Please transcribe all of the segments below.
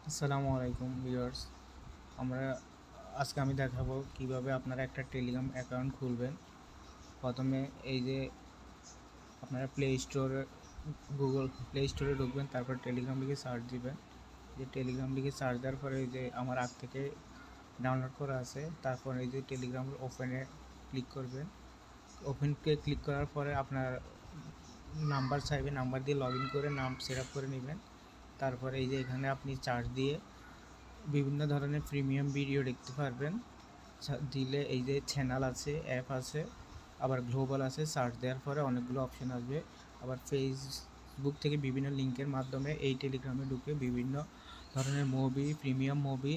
আসসালামু আলাইকুম ভিউয়ার্স। আমরা আজকে আমি দেখাবো কিভাবে আপনারা একটা টেলিগ্রাম অ্যাকাউন্ট খুলবেন। প্রথমে এই যে আপনারা গুগল প্লে স্টোরে ঢুকবেন, তারপর টেলিগ্রাম লিখে সার্চ দিবেন। যে টেলিগ্রাম লিখে সার্চ দেওয়ার পরে এই যে আমার আগ থেকে ডাউনলোড করা আছে, তারপর এই যে টেলিগ্রাম ওপেনে ক্লিক করবেন। ওপেনকে ক্লিক করার পরে আপনার নাম্বার চাইবে, নাম্বার দিয়ে লগ ইন করে নাম সেট আপ করে নেবেন। তারপরে এই যে এখানে আপনি চার্জ দিয়ে বিভিন্ন ধরনের প্রিমিয়াম ভিডিও দেখতে পারবেন। দিলে এই যে চ্যানেল আছে, অ্যাপ আছে, আবার গ্লোবাল আছে। সার্চ দেওয়ার পরে অনেকগুলো অপশন আসবে। আবার ফেসবুক থেকে বিভিন্ন লিঙ্কের মাধ্যমে এই টেলিগ্রামে ঢুকে বিভিন্ন ধরনের মুভি, প্রিমিয়াম মুভি,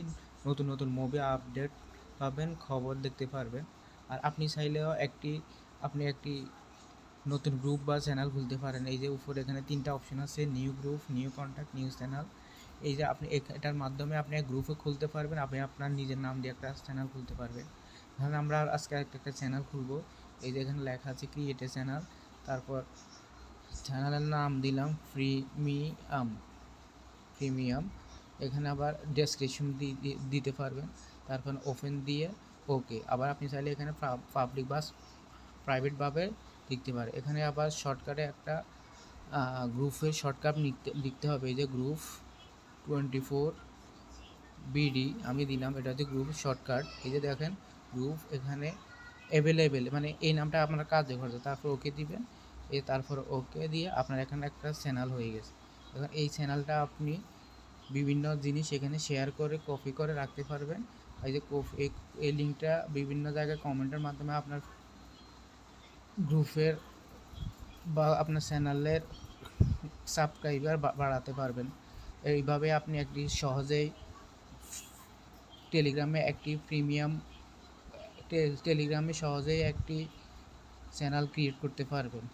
নতুন নতুন মুভি আপডেট পাবেন, খবর দেখতে পারবেন। আর আপনি চাইলেও আপনি একটি নতুন গ্রুপ বা চ্যানেল খুলতে পারেন। এই যে উপরে এখানে 3টা অপশন আছে, new group, new contact, new channel. এই যে আপনি এটার মাধ্যমে আপনি এক গ্রুপও খুলতে পারবেন, আপনি আপনার নিজের নাম দিয়ে একটা চ্যানেল খুলতে পারবেন। ধরেন আমরা আজকে একটা চ্যানেল খুলবো। এই যে এখানে লেখা আছে ক্রিয়েট এ চ্যানেল, তারপর চ্যানেলের নাম দিলাম প্রিমিয়াম। এখানে আবার ডেসক্রিপশন দিতে পারবেন। তারপর ওপেন দিয়ে ওকে। আবার আপনি চাইলে এখানে পাবলিক বা প্রাইভেটভাবে লিখতে পারে। এখানে আবার শর্টকাটে একটা গ্রুপের শর্টকাট লিখতে হবে। এই যে গ্রুপ 24 বিডি আমি দিলাম, এটা হচ্ছে গ্রুপ শর্টকাট। এই যে দেখেন গ্রুপ এখানে অ্যাভেলেবেল, মানে এই নামটা আপনার কাজে করছে। তারপর ওকে দিবেন। তারপর ওকে দিয়ে আপনার এখানে একটা চ্যানেল হয়ে গেছে। এখন এই চ্যানেলটা আপনি বিভিন্ন জিনিস এখানে শেয়ার করে কপি করে রাখতে পারবেন। এই যে এই লিঙ্কটা বিভিন্ন জায়গায় কমেন্টের মাধ্যমে আপনার গ্রুপের বা আপনার চ্যানেলের সাবস্ক্রাইবার বাড়াতে পারবেন। এইভাবে আপনি একটি সহজেই টেলিগ্রামে একটি প্রিমিয়াম টেলিগ্রামে সহজেই একটি চ্যানেল ক্রিয়েট করতে পারবেন।